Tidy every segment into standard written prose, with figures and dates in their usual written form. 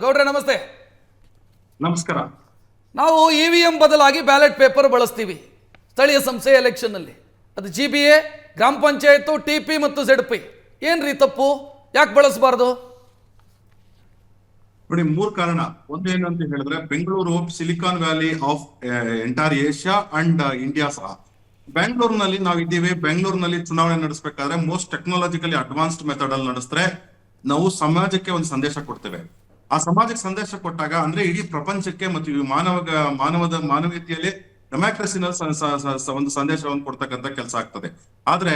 ಗೌಡ್ರೆ ನಮಸ್ತೆ. ನಮಸ್ಕಾರ. ನಾವು EVM ಬದಲಾಗಿ ಬ್ಯಾಲೆಟ್ ಪೇಪರ್ ಬಳಸ್ತೀವಿ ಸ್ಥಳೀಯ ಸಂಸ್ಥೆ ಎಲೆಕ್ಷನ್ನಲ್ಲಿ. ಅದು GBA, ಗ್ರಾಮ ಪಂಚಾಯತ್, TP ಮತ್ತು ZP. ಏನ್ರಿ ತಪ್ಪು? ಯಾಕೆ ಬಳಸಬಾರ್ದು? ನೋಡಿ, ಮೂರು ಕಾರಣ. ಒಂದು ಏನು ಅಂತ ಹೇಳಿದ್ರೆ, Bengaluru silicon valley of entire Asia and India ಸಹ. ಬೆಂಗಳೂರಿನಲ್ಲಿ ನಾವು ಇದ್ದೀವಿ. ಬೆಂಗಳೂರಿನಲ್ಲಿ ಚುನಾವಣೆ ನಡೆಸಬೇಕಾದ್ರೆ ಮೋಸ್ಟ್ ಟೆಕ್ನಾಲಜಿಕಲಿ ಅಡ್ವಾನ್ಸ್ಡ್ ಮೆಥಡ್ ಅಲ್ಲಿ ನಡೆಸಿದ್ರೆ ನಾವು ಸಮಾಜಕ್ಕೆ ಒಂದು ಸಂದೇಶ ಕೊಡ್ತೇವೆ. ಆ ಸಮಾಜಕ್ಕೆ ಸಂದೇಶ ಕೊಟ್ಟಾಗ ಅಂದ್ರೆ ಇಡೀ ಪ್ರಪಂಚಕ್ಕೆ ಮತ್ತು ಮಾನವೀಯತೆಯಲ್ಲಿ ಡೆಮಾಕ್ರಸಿನಲ್ಲಿ ಒಂದು ಸಂದೇಶವನ್ನು ಕೊಡ್ತಕ್ಕಂಥ ಕೆಲಸ ಆಗ್ತದೆ. ಆದ್ರೆ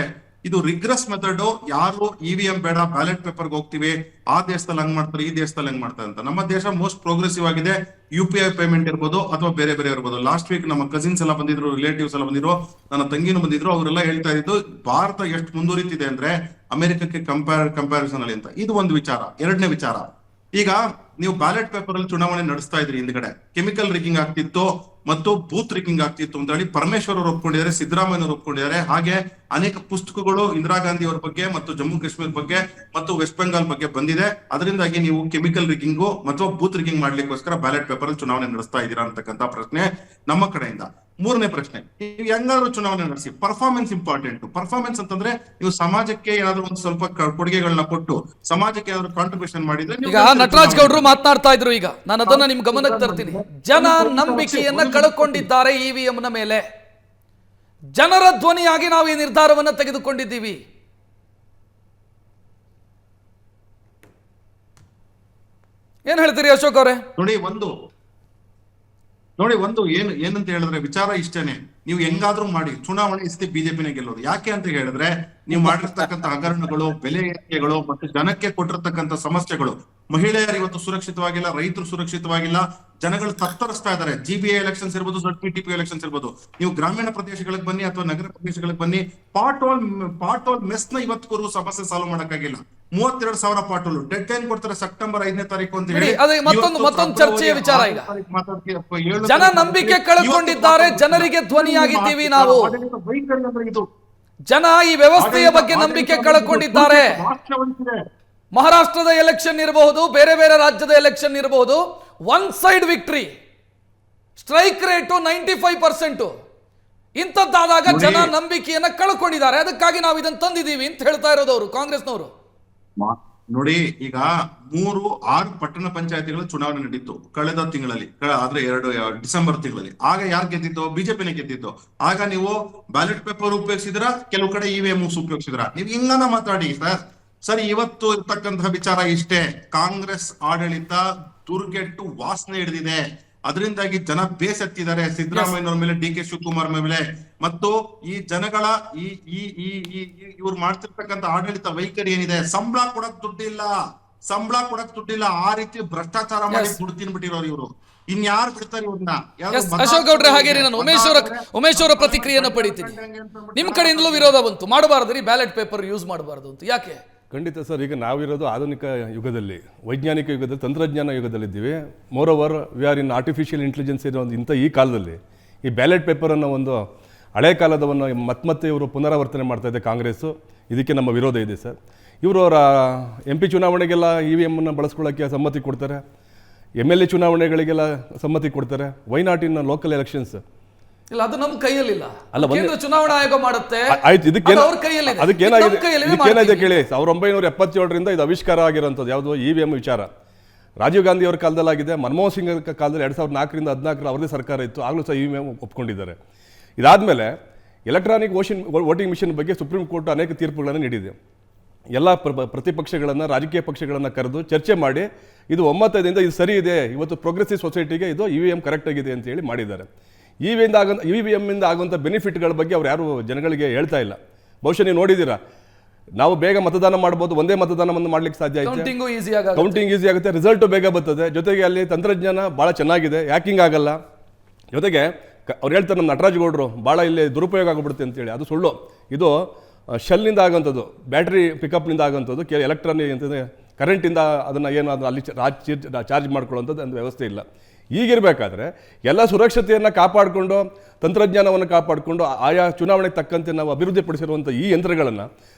ಇದು ರಿಗ್ರೆಸ್ ಮೆಥಡ್. ಯಾರು EVM ಬೇಡ, ಬ್ಯಾಲೆಟ್ ಪೇಪರ್ಗೆ ಹೋಗ್ತೀವಿ, ಆ ದೇಶದಲ್ಲಿ ಹಂಗ್ ಮಾಡ್ತಾರೆ, ಈ ದೇಶದಲ್ಲಿ ಹಂಗ್ ಮಾಡ್ತಾರೆ ಅಂತ. ನಮ್ಮ ದೇಶ ಮೋಸ್ಟ್ ಪ್ರೋಗ್ರೆಸಿವ್ ಆಗಿದೆ. UPI ಪೇಮೆಂಟ್ ಇರ್ಬೋದು ಅಥವಾ ಬೇರೆ ಬೇರೆ ಇರ್ಬೋದು. ಲಾಸ್ಟ್ ವೀಕ್ ನಮ್ಮ ಕಸಿನ್ಸ್ ಎಲ್ಲ ಬಂದಿದ್ರು, ರಿಲೇಟಿವ್ಸ್ ಎಲ್ಲ ಬಂದಿದ್ರು, ನನ್ನ ತಂಗಿನೂ ಬಂದಿದ್ರು. ಅವರೆಲ್ಲ ಹೇಳ್ತಾ ಇದ್ದು ಭಾರತ ಎಷ್ಟು ಮುಂದುವರಿತಿದೆ ಅಂದ್ರೆ ಅಮೆರಿಕಕ್ಕೆ ಕಂಪ್ಯಾರಿಸನ್ ಅಲ್ಲಿ ಅಂತ. ಇದು ಒಂದು ವಿಚಾರ. ಎರಡನೇ ವಿಚಾರ, ಈಗ ನೀವು ಬ್ಯಾಲೆಟ್ ಪೇಪರ್ ಅಲ್ಲಿ ಚುನಾವಣೆ ನಡೆಸ್ತಾ ಇದ್ರಿ. ಹಿಂದ್ಗಡೆ ಕೆಮಿಕಲ್ ರಿಗ್ಗಿಂಗ್ ಆಗ್ತಿತ್ತು ಮತ್ತು ಬೂತ್ ರಿಗ್ಗಿಂಗ್ ಆಗ್ತಿತ್ತು ಅಂತ ಹೇಳಿ ಪರಮೇಶ್ವರ್ ಅವರು ಒಪ್ಕೊಂಡಿದ್ದಾರೆ, ಸಿದ್ದರಾಮಯ್ಯ ಅವರು ಒಪ್ಕೊಂಡಿದ್ದಾರೆ. ಹಾಗೆ ಅನೇಕ ಪುಸ್ತಕಗಳು ಇಂದಿರಾ ಗಾಂಧಿ ಅವರ ಬಗ್ಗೆ ಮತ್ತು ಜಮ್ಮು ಕಾಶ್ಮೀರ ಬಗ್ಗೆ ಮತ್ತು ವೆಸ್ಟ್ ಬೆಂಗಾಲ್ ಬಗ್ಗೆ ಬಂದಿದೆ. ಅದರಿಂದಾಗಿ ನೀವು ಕೆಮಿಕಲ್ ರಿಗ್ಗಿಂಗು ಮತ್ತು ಬೂತ್ ರಿಗ್ಗಿಂಗ್ ಮಾಡ್ಲಿಕ್ಕೋಸ್ಕರ ಬ್ಯಾಲೆಟ್ ಪೇಪರ್ ಅಲ್ಲಿ ಚುನಾವಣೆ ನಡೆಸ್ತಾ ಇದ್ದೀರಾ ಅಂತಕ್ಕಂಥ ಪ್ರಶ್ನೆ ನಮ್ಮ ಕಡೆಯಿಂದ. ಮೂರನೇ ಪ್ರಶ್ನೆ, ನೀವು ಹೆಂಗಾದ್ರೂ ಚುನಾವಣೆ ನಡೆಸಿ, ಪರ್ಫಾರ್ಮೆನ್ಸ್ ಇಂಪಾರ್ಟೆಂಟ್. ಪರ್ಫಾರ್ಮೆನ್ಸ್ ಅಂತಂದ್ರೆ ನೀವು ಸಮಾಜಕ್ಕೆ ಏನಾದ್ರು ಒಂದು ಸ್ವಲ್ಪ ಕೊಡುಗೆಗಳನ್ನ ಕೊಟ್ಟು ಸಮಾಜಕ್ಕೆ ಏನಾದ್ರು ಕಾಂಟ್ರಿಬ್ಯೂಷನ್ ಮಾಡಿದ್ರೆ. ಈಗ ನಟರಾಜ್ ಗೌಡ್ರು ಮಾತನಾಡ್ತಾ ಇದ್ರು. ಈಗ ನಾನು ಅದನ್ನ ನಿಮ್ ಗಮನಕ್ಕೆ ತರ್ತೀನಿ. ಜನ ನಂಬಿಕೆಯನ್ನ ಕಳ್ಕೊಂಡಿದ್ದಾರೆ EVM ನ ಮೇಲೆ. ಜನರ ಧ್ವನಿಯಾಗಿ ನಾವು ಈ ನಿರ್ಧಾರವನ್ನು ತೆಗೆದುಕೊಂಡಿದ್ದೀವಿ. ಏನ್ ಹೇಳ್ತೀರಿ ಅಶೋಕ್ ಅವರೇ? ನೋಡಿ ಒಂದು ಏನಂತ ಹೇಳಿದ್ರೆ ವಿಚಾರ ಇಷ್ಟೇನೆ. ನೀವು ಹೆಂಗಾದ್ರೂ ಮಾಡಿ ಚುನಾವಣೆ ಇಷ್ಟೇ ಬಿಜೆಪಿನೇ ಗೆಲ್ಲೋದು. ಯಾಕೆ ಅಂತ ಹೇಳಿದ್ರೆ ನೀವು ಮಾಡಿರ್ತಕ್ಕಂಥ ಹಗರಣಗಳು, ಬೆಲೆ ಏರಿಕೆಗಳು ಮತ್ತು ಜನಕ್ಕೆ ಕೊಟ್ಟಿರ್ತಕ್ಕಂಥ ಸಮಸ್ಯೆಗಳು. ಮಹಿಳೆಯರು ಇವತ್ತು ಸುರಕ್ಷಿತವಾಗಿಲ್ಲ, ರೈತರು ಸುರಕ್ಷಿತವಾಗಿಲ್ಲ, ಜನಗಳು ತತ್ತರಿಸ್ತಾ ಇದ್ದಾರೆ. GBA ಎಲೆಕ್ಷನ್ಸ್ ಇರ್ಬೋದು, ZPTP ಎಲೆಕ್ಷನ್ಸ್ ಇರ್ಬೋದು. ನೀವು ಗ್ರಾಮೀಣ ಪ್ರದೇಶಗಳಿಗೆ ಬನ್ನಿ ಅಥವಾ ನಗರ ಪ್ರದೇಶಗಳಿಗೆ ಬನ್ನಿ, ಪಾರ್ಟ್ ಆಲ್ ಮೆಸ್ ನ ಇವತ್ತಿಗೂ ಸಮಸ್ಯೆ ಸಾಲ್ವ್ ಮಾಡಕ್ಕಾಗಿಲ್ಲ. 32,000 ಪಾಟೋಲ್ ಡೆಡ್ ಲೈನ್ ಕೊಡ್ತಾರೆ ಸೆಪ್ಟೆಂಬರ್ 5ನೇ ತಾರೀಕು ಅಂತ ಹೇಳಿ. ಮತ್ತೊಂದು ಚರ್ಚೆಯ ವಿಚಾರ. ಈಗ ಜನ ನಂಬಿಕೆ ಕಳ್ಕೊಂಡಿದ್ದಾರೆ, ಜನರಿಗೆ ಧ್ವನಿಯಾಗಿದ್ದೀವಿ ನಾವು. ಜನ ಈ ವ್ಯವಸ್ಥೆಯ ಬಗ್ಗೆ ನಂಬಿಕೆ ಕಳ್ಕೊಂಡಿದ್ದಾರೆ. ಮಹಾರಾಷ್ಟ್ರದ ಎಲೆಕ್ಷನ್ ಇರಬಹುದು, ಬೇರೆ ಬೇರೆ ರಾಜ್ಯದ ಎಲೆಕ್ಷನ್ ಇರಬಹುದು, one side victory, strike rate 95%. ಇಂಥದ್ದಾದಾಗ ಜನ ನಂಬಿಕೆಯನ್ನ ಕಳ್ಕೊಂಡಿದ್ದಾರೆ. ಅದಕ್ಕಾಗಿ ನಾವು ಇದನ್ನು ತಂದಿದ್ದೀವಿ ಅಂತ ಹೇಳ್ತಾ ಇರೋದು ಅವರು, ಕಾಂಗ್ರೆಸ್ನವರು. ನೋಡಿ, ಈಗ 6 ಪಟ್ಟಣ ಪಂಚಾಯತಿಗಳ ಚುನಾವಣೆ ನಡೀತು ಕಳೆದ ತಿಂಗಳಲ್ಲಿ, ಆದ್ರೆ ಡಿಸೆಂಬರ್ ತಿಂಗಳಲ್ಲಿ. ಆಗ ಯಾರು ಗೆದ್ದಿತ್ತು? ಬಿಜೆಪಿನೇ ಗೆದ್ದಿತ್ತು. ಆಗ ನೀವು ಬ್ಯಾಲೆಟ್ ಪೇಪರ್ ಉಪಯೋಗಿಸಿದ್ರ, ಕೆಲವು ಕಡೆ EVM ಉಪಯೋಗಿಸಿದ್ರ. ನೀವು ಹಿಂಗನ ಮಾತಾಡಿ ಸರ್. ಇವತ್ತು ಇರ್ತಕ್ಕಂತಹ ವಿಚಾರ ಇಷ್ಟೇ. ಕಾಂಗ್ರೆಸ್ ಆಡಳಿತ ದುರ್ಗೆಟ್ಟು ವಾಸನೆ ಹಿಡಿದಿದೆ. ಅದರಿಂದಾಗಿ ಜನ ಬೇಸತ್ತಿದ್ದಾರೆ ಸಿದ್ದರಾಮಯ್ಯನವ್ರ ಮೇಲೆ, DK ಶಿವಕುಮಾರ್ ಮೇಲೆ. ಮತ್ತು ಈ ಜನಗಳ ಇವ್ರು ಮಾಡ್ತಿರ್ತಕ್ಕಂಥ ಆಡಳಿತ ವೈಖರಿ ಏನಿದೆ, ಸಂಬಳ ಕೊಡಕ್ ದುಡ್ಡಿಲ್ಲ. ಆ ರೀತಿ ಭ್ರಷ್ಟಾಚಾರ ಮಾಡಿ ದುಡ್ಡು ತಿನ್ಬಿಟ್ಟಿರೋರು ಇವರು. ಇನ್ಯಾರು ಬಿಡ್ತಾರೆ ಇವ್ರನ್ನ? ಅಶೋಕ್ ಗೌಡ್ರೆ, ಹಾಗೇನೆ ನಾನು ಉಮೇಶ್ ಅವರ ಪ್ರತಿಕ್ರಿಯೆಯನ್ನು ಪಡಿತೀನಿ. ನಿಮ್ ಕಡೆಯಿಂದಲೂ ವಿರೋಧ ಬಂತು, ಮಾಡಬಾರ್ದ್ರಿ ಬ್ಯಾಲೆಟ್ ಪೇಪರ್ ಯೂಸ್ ಮಾಡಬಾರ್ದು ಅಂತ. ಯಾಕೆ? ಖಂಡಿತ ಸರ್. ಈಗ ನಾವಿರೋದು ಆಧುನಿಕ ಯುಗದಲ್ಲಿ, ವೈಜ್ಞಾನಿಕ ಯುಗದಲ್ಲಿ, ತಂತ್ರಜ್ಞಾನ ಯುಗದಲ್ಲಿದ್ದೀವಿ. Moreover we are in artificial intelligence ಇರೋ ಇಂಥ ಈ ಕಾಲದಲ್ಲಿ ಈ ಬ್ಯಾಲೆಟ್ ಪೇಪರನ್ನು ಒಂದು ಹಳೆ ಕಾಲದವನ್ನು ಮತ್ತೆ ಇವರು ಪುನರಾವರ್ತನೆ ಮಾಡ್ತಾಯಿದೆ ಕಾಂಗ್ರೆಸ್ಸು. ಇದಕ್ಕೆ ನಮ್ಮ ವಿರೋಧ ಇದೆ ಸರ್. ಇವರು ಅವರ MP ಚುನಾವಣೆಗೆಲ್ಲ EVM ಬಳಸ್ಕೊಳ್ಳೋಕ್ಕೆ ಸಮ್ಮತಿ ಕೊಡ್ತಾರೆ, MLA ಚುನಾವಣೆಗಳಿಗೆಲ್ಲ ಸಮ್ಮತಿ ಕೊಡ್ತಾರೆ. Why not in local elections? ಇಲ್ಲ, ಅದು ನಮ್ಮ ಕೈಯಲ್ಲಿಲ್ಲ. ಕೇಂದ್ರ ಚುನಾವಣಾ ಆಯೋಗ ಮಾಡುತ್ತೆ. ಆಯ್ತು, ಇದಕ್ಕೇನಾಗಿದೆ ಕೇಳಿ. 1977ರಿಂದ ಇದು ಆವಿಷ್ಕಾರ ಆಗಿರೋಂಥದ್ದು ಯಾವುದು EVM ವಿಚಾರ. ರಾಜೀವ್ ಗಾಂಧಿ ಅವ್ರ ಕಾಲದಲ್ಲಾಗಿದೆ, ಮನಮೋಹನ್ ಸಿಂಗ್ ಕಾಲದಲ್ಲಿ 2004ರಿಂದ 2014 ಅವರದೇ ಸರ್ಕಾರ ಇತ್ತು, ಆಗಲೂ ಸಹ EVM ಒಪ್ಕೊಂಡಿದ್ದಾರೆ. ಇದಾದಮೇಲೆ ಎಲೆಕ್ಟ್ರಾನಿಕ್ ವೋಟಿಂಗ್ ಮಿಷನ್ ಬಗ್ಗೆ ಸುಪ್ರೀಂ ಕೋರ್ಟ್ ಅನೇಕ ತೀರ್ಪುಗಳನ್ನು ನೀಡಿದೆ. ಎಲ್ಲ ಪ್ರತಿಪಕ್ಷಗಳನ್ನು, ರಾಜಕೀಯ ಪಕ್ಷಗಳನ್ನು ಕರೆದು ಚರ್ಚೆ ಮಾಡಿ ಇದು ಒಮ್ಮತದಿಂದ ಇದು ಸರಿ ಇದೆ, ಇವತ್ತು ಪ್ರೋಗ್ರೆಸಿವ್ ಸೊಸೈಟಿಗೆ ಇದು EVM ಕರೆಕ್ಟ್ ಆಗಿದೆ ಅಂತ ಹೇಳಿ ಮಾಡಿದ್ದಾರೆ. EVM ಇಂದ ಆಗುವಂಥ ಬೆನಿಫಿಟ್ಗಳ ಬಗ್ಗೆ ಅವ್ರು ಯಾರು ಜನಗಳಿಗೆ ಹೇಳ್ತಾ ಇಲ್ಲ. ಬಹುಶಃ ನೀವು ನೋಡಿದ್ದೀರಾ, ನಾವು ಬೇಗ ಮತದಾನ ಮಾಡ್ಬೋದು, ಒಂದೇ ಮತದಾನವನ್ನು ಮಾಡ್ಲಿಕ್ಕೆ ಸಾಧ್ಯ ಆಯ್ತು. ಕೌಂಟಿಂಗ್ ಈಸಿ ಆಗುತ್ತೆ, ರಿಸಲ್ಟು ಬೇಗ ಬರ್ತದೆ. ಜೊತೆಗೆ ಅಲ್ಲಿ ತಂತ್ರಜ್ಞಾನ ಭಾಳ ಚೆನ್ನಾಗಿದೆ, ಹ್ಯಾಕಿಂಗ್ ಆಗಲ್ಲ. ಜೊತೆಗೆ ಅವ್ರು ಹೇಳ್ತಾರೆ ನಮ್ಮ ನಟರಾಜ್ ಗೌಡರು ಭಾಳ ಇಲ್ಲಿ ದುರುಪಯೋಗ ಆಗಿಬಿಡುತ್ತೆ ಅಂತೇಳಿ. ಅದು ಸುಳ್ಳು. ಇದು ಶೆಲ್ನಿಂದ ಆಗುವಂಥದ್ದು, ಬ್ಯಾಟ್ರಿ ಪಿಕಪ್ನಿಂದ ಆಗುವಂಥದ್ದು, ಎಲೆಕ್ಟ್ರಾನಿಕ್ ಅಂತಂದರೆ ಕರೆಂಟಿಂದ ಅದನ್ನು ಏನು ಅಲ್ಲಿ ಚಾರ್ಜ್ ಮಾಡ್ಕೊಳ್ಳೋಂಥದ್ದು ಒಂದು ವ್ಯವಸ್ಥೆ ಇಲ್ಲ. ಈಗಿರಬೇಕಾದ್ರೆ ಎಲ್ಲ ಸುರಕ್ಷತೆಯನ್ನು ಕಾಪಾಡಿಕೊಂಡು, ತಂತ್ರಜ್ಞಾನವನ್ನು ಕಾಪಾಡಿಕೊಂಡು, ಆಯಾ ಚುನಾವಣೆಗೆ ತಕ್ಕಂತೆ ನಾವು ಅಭಿವೃದ್ಧಿಪಡಿಸಿರುವಂಥ ಈ ಯಂತ್ರಗಳನ್ನು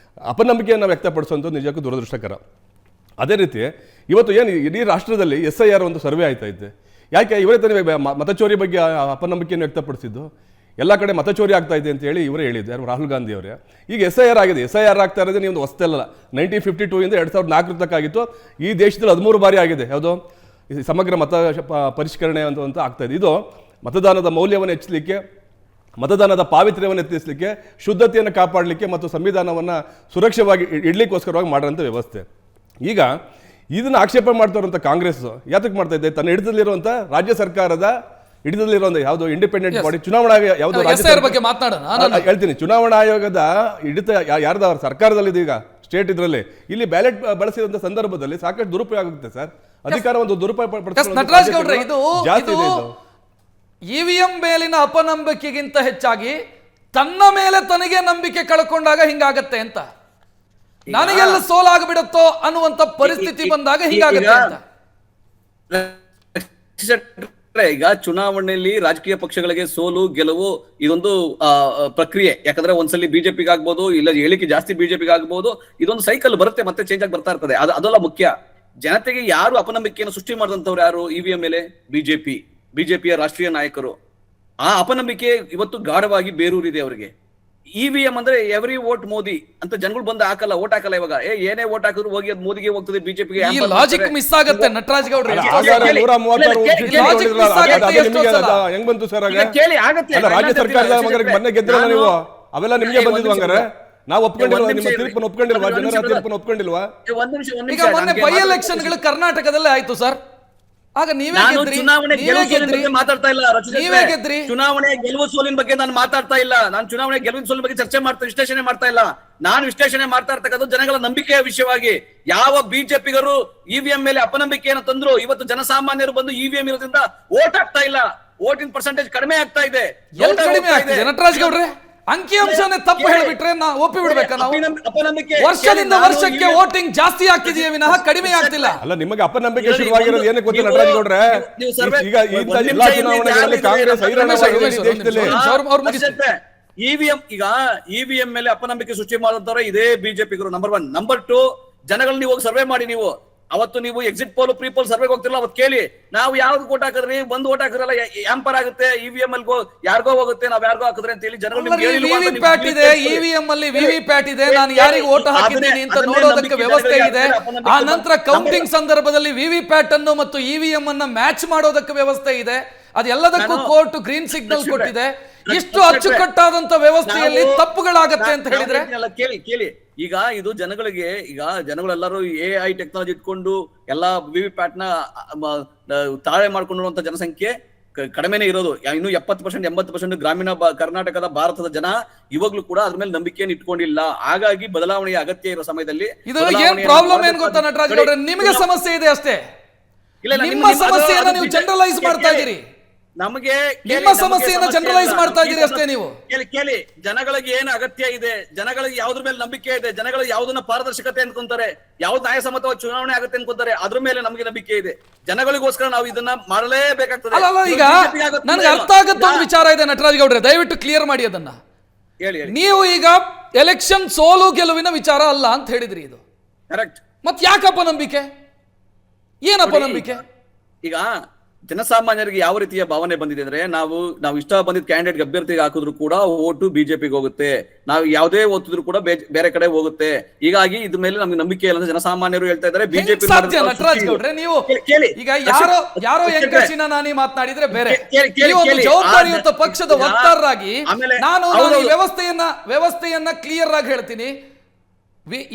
ಅಪನಂಬಿಕೆಯನ್ನು ವ್ಯಕ್ತಪಡಿಸುವಂಥದ್ದು ನಿಜಕ್ಕೂ ದುರದೃಷ್ಟಕರ. ಅದೇ ರೀತಿ ಇವತ್ತು ಏನು ಇಡೀ ರಾಷ್ಟ್ರದಲ್ಲಿ SIR ಒಂದು ಸರ್ವೆ ಆಯ್ತಾ ಇದೆ. ಯಾಕೆ ಇವರೇ ತಾನೇ ಮತಚೋರಿ ಬಗ್ಗೆ ಅಪನಂಬಿಕೆಯನ್ನು ವ್ಯಕ್ತಪಡಿಸಿದ್ದು. ಎಲ್ಲ ಕಡೆ ಮತಚೋರಿ ಆಗ್ತಾ ಇದೆ ಅಂತ ಹೇಳಿ ಇವರೇ ಹೇಳಿದ್ದು, ಯಾರು ರಾಹುಲ್ ಗಾಂಧಿ ಅವರೇ. ಈಗ SIR ಆಗಿದೆ. SIR ಆಗ್ತಾ ಇರೋದೇ ನೀವು ಒಂದು ಹೊಸ್ತಲ್ಲ. 1952 ಇಂದ 2004 ತನಕ ಆಗಿತ್ತು. ಈ ದೇಶದಲ್ಲಿ 13 ಬಾರಿ ಆಗಿದೆ. ಯಾವುದೋ ಸಮಗ್ರ ಮತ ಪರಿಷ್ಕರಣೆ ಅಂತ ಆಗ್ತಾ ಇದೆ. ಇದು ಮತದಾನದ ಮೌಲ್ಯವನ್ನು ಹೆಚ್ಚಲಿಕ್ಕೆ, ಮತದಾನದ ಪಾವಿತ್ರ್ಯವನ್ನು ಎತ್ತಿಸಲಿಕ್ಕೆ, ಶುದ್ಧತೆಯನ್ನು ಕಾಪಾಡಲಿಕ್ಕೆ ಮತ್ತು ಸಂವಿಧಾನವನ್ನು ಸುರಕ್ಷವಾಗಿ ಇಡ್ಲಿಕ್ಕೋಸ್ಕರವಾಗಿ ಮಾಡೋಂಥ ವ್ಯವಸ್ಥೆ. ಈಗ ಇದನ್ನು ಆಕ್ಷೇಪ ಮಾಡ್ತಾರಂಥ ಕಾಂಗ್ರೆಸ್ ಯಾತಕ್ಕೆ ಮಾಡ್ತಾ ಇದೆ? ತನ್ನ ಹಿಡಿತದಲ್ಲಿರುವಂಥ ರಾಜ್ಯ ಸರ್ಕಾರದ ಹಿಡಿತದಲ್ಲಿರುವಂಥ ಯಾವುದೋ ಇಂಡಿಪೆಂಡೆಂಟ್ ಬಾಡಿ ಚುನಾವಣಾ ಯಾವುದೋ ಬಗ್ಗೆ ಮಾತನಾಡೋಣ. ಹೇಳ್ತೀನಿ, ಚುನಾವಣಾ ಆಯೋಗದ ಹಿಡಿತ ಯಾರ್ದ ಸರ್ಕಾರದಲ್ಲಿದೆ ಈಗ ಸ್ಟೇಟ್ ಇದರಲ್ಲಿ. ಇಲ್ಲಿ ಬ್ಯಾಲೆಟ್ ಬಳಸಿದಂಥ ಸಂದರ್ಭದಲ್ಲಿ ಸಾಕಷ್ಟು ದುರುಪಯೋಗ ಆಗುತ್ತೆ ಸರ್. ಅಧಿಕಾರ ಒಂದು ದುರುಪಯೋಗ ನಟರಾಜ್ ಗೌಡ್ರೆ, ಇದು EVM ಮೇಲಿನ ಅಪನಂಬಿಕೆಗಿಂತ ಹೆಚ್ಚಾಗಿ ತನ್ನ ಮೇಲೆ ತನಗೆ ನಂಬಿಕೆ ಕಳ್ಕೊಂಡಾಗ ಹಿಂಗಾಗತ್ತೆ ಅಂತ, ನನಗೆಲ್ಲ ಸೋಲಾಗ್ಬಿಡುತ್ತೋ ಅನ್ನುವಂತ ಪರಿಸ್ಥಿತಿ ಬಂದಾಗ ಹಿಂಗಾಗತ್ತೆ ಅಂತ. ಈಗ ಚುನಾವಣೆಯಲ್ಲಿ ರಾಜಕೀಯ ಪಕ್ಷಗಳಿಗೆ ಸೋಲು ಗೆಲುವು ಇದೊಂದು ಪ್ರಕ್ರಿಯೆ. ಯಾಕಂದ್ರೆ ಒಂದ್ಸಲಿ ಬಿಜೆಪಿಗೆ ಆಗ್ಬೋದು, ಇಲ್ಲ ಹೇಳಿಕೆ ಜಾಸ್ತಿ ಬಿಜೆಪಿಗೆ ಆಗ್ಬೋದು. ಇದೊಂದು ಸೈಕಲ್ ಬರುತ್ತೆ, ಮತ್ತೆ ಚೇಂಜ್ ಆಗಿ ಬರ್ತಾ ಇರ್ತದೆ. ಅದೆಲ್ಲ ಮುಖ್ಯ. ಜನತೆಗೆ ಯಾರು ಅಪನಂಬಿಕೆಯನ್ನು ಸೃಷ್ಟಿ ಮಾಡಿದಂತವ್ರು ಯಾರು? EVM ಮೇಲೆ ಬಿಜೆಪಿಯ ರಾಷ್ಟ್ರೀಯ ನಾಯಕರು. ಆ ಅಪನಂಬಿಕೆ ಇವತ್ತು ಗಾಢವಾಗಿ ಬೇರೂರಿದೆ ಅವರಿಗೆ. EVM ಅಂದ್ರೆ ಎವ್ರಿ ವೋಟ್ ಮೋದಿ ಅಂತ ಜನಗಳು ಬಂದು ಹಾಕಲ್ಲ, ವೋಟ್ ಹಾಕಲ್ಲ. ಇವಾಗ ಏನೇ ವೋಟ್ ಹಾಕಿದ್ರು ಹೋಗಿ ಅದು ಮೋದಿಗೆ ಹೋಗ್ತದೆ, ಬಿಜೆಪಿಗೆ. ಈ ಲಾಜಿಕ್ ಮಿಸ್ ಆಗುತ್ತೆ ನಟರಾಜ್ ಗೌಡ್ರೆ. ಹೆಂಗ್ ಬಂತು ಸರ್? ಕೇಳಿ ಆಗತ್ತೆ. ರಾಜ್ಯ ಸರ್ಕಾರದ ಮೊನ್ನೆ ಗೆದ್ದಿರಲ್ಲ ನೀವು, ಅವೆಲ್ಲ ನಿಮ್ಗೆ ಬಂದಿದ್ವು ಹಂಗಾರೆ? ನಾವು ಒಪ್ಕೊಂಡಿಲ್ವಾ? ನಿಮ್ಮ ತೀರ್ಪನ್ನು ಒಪ್ಕೊಂಡಿಲ್ವಾ? ಜನರ ತೀರ್ಪನ್ನು ಒಪ್ಕೊಂಡಿಲ್ವಾ? ಈಗ ಮೊನ್ನೆ ಬೈ ಎಲೆಕ್ಷನ್ಗಳು ಕರ್ನಾಟಕದಲ್ಲೇ ಆಯ್ತು ಸರ್. ಆಗ ಚುನಾವಣೆ ಮಾತಾಡ್ತಾ ಇಲ್ಲ. ಚುನಾವಣೆ ಗೆಲುವು ಸೋಲಿನ ಬಗ್ಗೆ ನಾನು ಮಾತಾಡ್ತಾ ಇಲ್ಲ. ನಾನು ಚುನಾವಣೆ ಗೆಲುವಿನ ಸೋಲಿನ ಬಗ್ಗೆ ಚರ್ಚೆ ವಿಶ್ಲೇಷಣೆ ಮಾಡ್ತಾ ಇಲ್ಲ. ನಾನು ವಿಶ್ಲೇಷಣೆ ಮಾಡ್ತಾ ಇರ್ತಕ್ಕಂಥ ಜನಗಳ ನಂಬಿಕೆಯ ವಿಷಯವಾಗಿ. ಯಾವ ಬಿಜೆಪಿಗರು EVM ಮೇಲೆ ಅಪನಂಬಿಕೆಯನ್ನು ತಂದ್ರು, ಇವತ್ತು ಜನಸಾಮಾನ್ಯರು ಬಂದು EVM ಇರೋದ್ರಿಂದ ವೋಟ್ ಆಗ್ತಾ ಇಲ್ಲ, ವೋಟಿಂಗ್ ಪರ್ಸೆಂಟೇಜ್ ಕಡಿಮೆ ಆಗ್ತಾ ಇದೆ. ನಟರಾಜ್ ಗೌಡ್ರೆ, ಅಂಕಿಅಂಶನೇ ತಪ್ಪು ಹೇಳಿಬಿಟ್ರೆ ನಾವು ಒಪ್ಪಿ ಬಿಡ್ಬೇಕಾ? ನಾವು ವರ್ಷದಿಂದ ವರ್ಷಕ್ಕೆ ವೋಟಿಂಗ್ ಜಾಸ್ತಿ ಆಗ್ತಿದೆಯೇ ವಿನಃ ಕಡಿಮೆ ಆಗ್ತಿಲ್ಲ. ಅಲ್ಲ, ನಿಮಗೆ ಅಪನಂಬಿಕೆ ಶುರುವಾಗಿರೋದು ಏನಕ್ಕೆ ಗೊತ್ತಿಲ್ಲ ನಟರಾಜ್ ಗೌಡ್ರೆ? ಈಗ ಎಲ್ಲಾ ಚುನಾವಣೆಗಳಲ್ಲಿ ಕಾಂಗ್ರೆಸ್ EVM ಮೇಲೆ ಅಪನಂಬಿಕೆ ಸೃಷ್ಟಿ ಮಾಡಿದವರ ಇದೇ ಬಿಜೆಪಿಗರು. ನಂಬರ್ 1. ನಂಬರ್ 2, ಜನಗಳು ನೀವು ಹೋಗಿ ಸರ್ವೆ ಮಾಡಿ. ನೀವು ಅವತ್ತು ನೀವು ಎಕ್ಸಿಟ್ ಪೋಲ್ ಪ್ರೀ ಪೋಲ್ ಸರ್ವೆಗೆ ಹೋಗ್ತಿರಲ್ಲ, ಅವತ್ತು ಕೇಳಿ ನಾವು ಯಾವ್ದು ಓಟ್ ಹಾಕಿದ್ರಿ, ಒಂದು ಓಟ್ ಹಾಕಿದ್ರಲ್ಲ ಆಂಪರ್ ಆಗುತ್ತೆ, EVM ಅಲ್ಲಿ ಯಾರಿಗೋ ಹೋಗುತ್ತೆ, ನಾವ್ ಯಾರಿಗೋ ಹಾಕಿದ್ರೆ ಅಂತ ಹೇಳಿ ಜನಗಳು ವಿವಿಪ್ಯಾಟ್ ಇದೆ, EVM ಅಲ್ಲಿ ವಿವಿಪ್ಯಾಟ್ ಇದೆ, ನಾನು ಯಾರಿಗೆ ಓಟ್ ಹಾಕಿದ್ದೀನಿ ಅಂತ ನೋಡೋದಕ್ಕೆ ವ್ಯವಸ್ಥೆ ಇದೆ. ಆ ನಂತರ ಕೌಂಟಿಂಗ್ ಸಂದರ್ಭದಲ್ಲಿ ವಿವಿಪ್ಯಾಟ್ ಅನ್ನು ಮತ್ತು EVM ಅನ್ನ ಮ್ಯಾಚ್ ಮಾಡೋದಕ್ಕೆ ವ್ಯವಸ್ಥೆ ಇದೆ. ಅದೆಲ್ಲದಕ್ಕೂ ಕೋರ್ಟ್ ಗ್ರೀನ್ ಸಿಗ್ನಲ್ ಕೊಟ್ಟಿದೆ. ಇಷ್ಟು ಅಚ್ಚುಕಟ್ಟಾದಂತ ವ್ಯವಸ್ಥೆಯಲ್ಲಿ ತಪ್ಪುಗಳಾಗತ್ತೆ ಅಂತ ಹೇಳಿದ್ರೆ ಕೇಳಿ. ಈಗ ಇದು ಜನಗಳಿಗೆ, ಈಗ ಜನಗಳೆಲ್ಲರೂ AI ಟೆಕ್ನಾಲಜಿ ಇಟ್ಕೊಂಡು ಎಲ್ಲಾ ವಿವಿಪ್ಯಾಟ್ ನ ತಾಳೆ ಮಾಡ್ಕೊಂಡಿರುವಂತ ಜನಸಂಖ್ಯೆ ಕಡಿಮೆನೇ ಇರೋದು. ಇನ್ನು 70% 80% ಗ್ರಾಮೀಣ ಕರ್ನಾಟಕದ ಭಾರತದ ಜನ ಇವಾಗ್ಲೂ ಕೂಡ ಅದ್ರ ಮೇಲೆ ನಂಬಿಕೆಯನ್ನು ಇಟ್ಕೊಂಡಿಲ್ಲ. ಹಾಗಾಗಿ ಬದಲಾವಣೆಯ ಅಗತ್ಯ ಇರೋ ಸಮಯದಲ್ಲಿ ಇದು ಏನ್ ಪ್ರಾಬ್ಲಮ್ ಏನ್ ಗೊತ್ತಾ ನಟರಾಜ್ ಗೌಡ್ರೆ? ನಿಮಗೆ ಸಮಸ್ಯೆ ಇದೆ ಅಷ್ಟೇ. ನಿಮ್ಮ ಸಮಸ್ಯೆಯನ್ನ ನೀವು ಜನರಲೈಸ್ ಮಾಡ್ತಾ ಇದ್ದೀರಿ. ನಮಗೆ ನಿಮ್ಮ ಸಮಸ್ಯೆಯನ್ನ ಜನರಲೈಸ್ ಮಾಡ್ತಾ ಇದ್ದೀರಿ ಅಷ್ಟೇ ನೀವು. ಕೇಳಿ, ಜನಗಳಿಗೆ ಏನು ಅಗತ್ಯ ಇದೆ, ಜನಗಳಿಗೆ ಯಾವ್ದ್ರ ಮೇಲೆ ನಂಬಿಕೆ ಇದೆ, ಜನಗಳು ಯಾವ್ದನ್ನ ಪಾರದರ್ಶಕತೆ ಅನ್ಕೊಂತಾರೆ, ಯಾವ್ದು ನ್ಯಾಯಸಮ್ಮತವಾಗಿ ಚುನಾವಣೆ ಆಗುತ್ತೆ ಅನ್ಕೊಂತಾರೆ, ಅದ್ರ ಮೇಲೆ ನಮಗೆ ನಂಬಿಕೆ ಇದೆ. ಜನಗಳಿಗೋಸ್ಕರ ನಾವು ಇದನ್ನ ಮಾಡಲೇಬೇಕಾಗ್ತದೆ. ಈಗ ನನಗೆ ಅರ್ಥ ಆಗತ್ತ ಒಂದು ವಿಚಾರ ಇದೆ ನಟರಾಜ್ ಗೌಡ್ರೆ, ದಯವಿಟ್ಟು ಕ್ಲಿಯರ್ ಮಾಡಿ ಅದನ್ನ. ನೀವು ಈಗ ಎಲೆಕ್ಷನ್ ಸೋಲು ಗೆಲುವಿನ ವಿಚಾರ ಅಲ್ಲ ಅಂತ ಹೇಳಿದ್ರಿ. ಇದು ಕರೆಕ್ಟ್. ಮತ್ ಯಾಕಪ್ಪ ನಂಬಿಕೆ? ಏನಪ್ಪ ನಂಬಿಕೆ? ಈಗ ಜನಸಾಮಾನ್ಯರಿಗೆ ಯಾವ ರೀತಿಯ ಭಾವನೆ ಬಂದಿದೆ ಅಂದ್ರೆ, ನಾವು ಇಷ್ಟ ಬಂದಿದ್ದ ಕ್ಯಾಂಡಿಡೇಟ್ ಅಭ್ಯರ್ಥಿಗೆ ಹಾಕಿದ್ರು ಕೂಡ ಓಟು ಬಿಜೆಪಿಗೆ ಹೋಗುತ್ತೆ, ನಾವು ಯಾವುದೇ ಓದಿದ್ರು ಕೂಡ ಬೇರೆ ಕಡೆ ಹೋಗುತ್ತೆ. ಹೀಗಾಗಿ ಇದ್ರ ಮೇಲೆ ನಮ್ಗೆ ನಂಬಿಕೆ ಇಲ್ಲ ಅಂತ ಜನಸಾಮಾನ್ಯರು ಹೇಳ್ತಾ ಇದ್ದಾರೆ. ಬಿಜೆಪಿ ನಟರಾಜ್ ಗೌಡ್ರೆ, ನೀವು ಈಗ ಯಾರೋ ಎಂಕಚಿನ ನಾನಿ ಮಾತನಾಡಿದ್ರೆ ಬೇರೆ, ಜವಾಬ್ದಾರಿಯುತ ಪಕ್ಷದ ವಕ್ತಾರರಾಗಿ ನಾನು ಈ ವ್ಯವಸ್ಥೆಯನ್ನ ಕ್ಲಿಯರ್ ಆಗಿ ಹೇಳ್ತೀನಿ.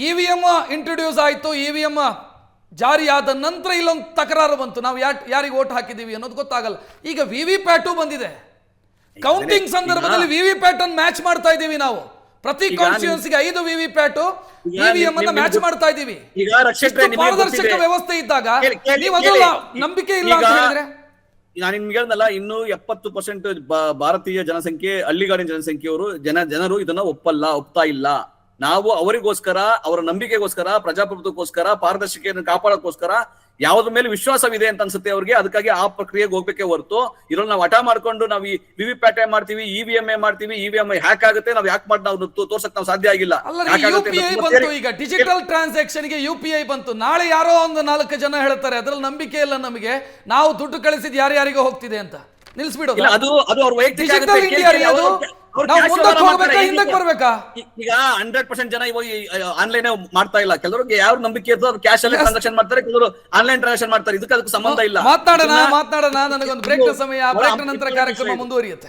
EVM ಇಂಟ್ರೊಡ್ಯೂಸ್ ಆಯ್ತು, EVM ಜಾರಿಯಾದ ನಂತರ ಇಲ್ಲೊಂದು ತಕರಾರು ಬಂತು, ನಾವು ಯಾರಿಗೆ ಓಟ್ ಹಾಕಿದೀವಿ ಅನ್ನೋದು ಗೊತ್ತಾಗಲ್ಲ. ಈಗ ವಿವಿಪ್ಯಾಟು ಬಂದಿದೆ. ಕೌಂಟಿಂಗ್ ಸಂದರ್ಭದಲ್ಲಿ ವಿವಿಪ್ಯಾಟ್ ಅನ್ನು ಮ್ಯಾಚ್ ಮಾಡ್ತಾ ಇದೀವಿ ನಾವು. ಪ್ರತಿ ಕಾನ್ಸ್ಟಿಟ್ಯೂನ್ಸಿಗೆ 5 ವಿವಿಪ್ಯಾಟು EVM ಅನ್ನ ಮ್ಯಾಚ್ ಮಾಡ್ತಾ ಇದೀವಿ. ಪಾರದರ್ಶಕ ವ್ಯವಸ್ಥೆ ಇದ್ದಾಗ ನೀವು ಅದಲ್ಲ ನಂಬಿಕೆ ಇಲ್ಲ ಅಂತ ಹೇಳಿದ್ರೆ, ನಾನು ನಿಮ್ಗೆ ಹೇಳ್ದಲ್ಲ, ಇನ್ನು 70% ಭಾರತೀಯ ಜನಸಂಖ್ಯೆ, ಹಳ್ಳಿಗಾಡಿನ ಜನಸಂಖ್ಯೆಯವರು ಜನರು ಇದನ್ನ ಒಪ್ತಾ ಇಲ್ಲ. ನಾವು ಅವರಿಗೋಸ್ಕರ, ಅವರ ನಂಬಿಕೆಗೋಸ್ಕರ, ಪ್ರಜಾಪ್ರಭುತ್ವಕ್ಕೋಸ್ಕರ, ಪಾರದರ್ಶಕತೆಯನ್ನು ಕಾಪಾಡೋಕ್ಕೋಸ್ಕರ ಯಾವ್ದ್ರ ಮೇಲೆ ವಿಶ್ವಾಸವಿದೆ ಅಂತ ಅನ್ಸುತ್ತೆ ಅವ್ರಿಗೆ, ಅದಕ್ಕಾಗಿ ಆ ಪ್ರಕ್ರಿಯೆಗೆ ಹೋಗ್ಬೇಕೆ ಹೊರತು ಇದ್ರಲ್ಲಿ ನಾವು ಹಠ ಮಾಡ್ಕೊಂಡು ನಾವು ಈ ವಿವಿಪ್ಯಾಟ್ ಮಾಡ್ತೀವಿ, ಇವಿಎಂ ಮಾಡ್ತೀವಿ, ಇವಿಎಂ ಹ್ಯಾಕ್ ಆಗುತ್ತೆ, ನಾವು ಯಾಕೆ ಮಾಡಿ ನಾವು ತೋರ್ಸಕ್ ನಾವು ಸಾಧ್ಯ ಆಗಿಲ್ಲ. ಅಲ್ಲ UPI ಬಂತು, ಈಗ ಡಿಜಿಟಲ್ ಟ್ರಾನ್ಸಾಕ್ಷನ್ ಗೆ UPI ಬಂತು, ನಾಳೆ ಯಾರೋ ಒಂದು 4 ಜನ ಹೇಳ್ತಾರೆ ಅದ್ರಲ್ಲಿ ನಂಬಿಕೆ ಇಲ್ಲ ನಮಗೆ, ನಾವು ದುಡ್ಡು ಕಳಿಸಿದ್ ಯಾರ್ಯಾರಿಗೋ ಹೋಗ್ತಿದೆ ಅಂತ ನಿಲ್ಸ್ಬಿಡೋದು. ಅದು ಅವ್ರ ವೈಯಕ್ತಿಕ ಡಿಜಿಟಲ್ ಇಂಡಿಯಾ ರೀ ಅದು. ನಾವು ಮುಂದಕ್ಕೆ ಹೋಗ್ಬೇಕಾ ಹಿಂದಕ್ಕೆ ಬರ್ಬೇಕಾ? ಈಗ 100% ಜನ ಇವಾಗ ಆನ್ಲೈನ್ ಮಾಡ್ತಾ ಇಲ್ಲ. ಕೆಲವರಿಗೆ ಯಾವ ನಂಬಿಕೆ ಇರ್ತದೆ ಅವ್ರು ಕ್ಯಾಶ್ ಅಲ್ಲಿ ಟ್ರಾನ್ಸಾಕ್ಷನ್ ಮಾಡ್ತಾರೆ, ಕೆಲವರು ಆನ್ಲೈನ್ ಟ್ರಾನ್ಸಾಕ್ಷನ್ ಮಾಡ್ತಾರೆ. ಅದಕ್ಕೆ ಸಂಬಂಧ ಇಲ್ಲ. ಮಾತನಾಡೋಣ. ನನಗೊಂದು ಬ್ರೇಕ್ ಸಮಯ, ಬ್ರೇಕ್ ನಂತರ ಕಾರ್ಯಕ್ರಮ ಮುಂದುವರಿಯುತ್ತೆ.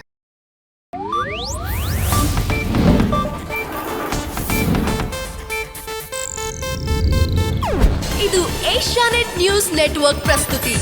ಇದು ಏಷ್ಯಾನೆಟ್ ನ್ಯೂಸ್ ನೆಟ್ವರ್ಕ್ ಪ್ರಸ್ತುತಿ.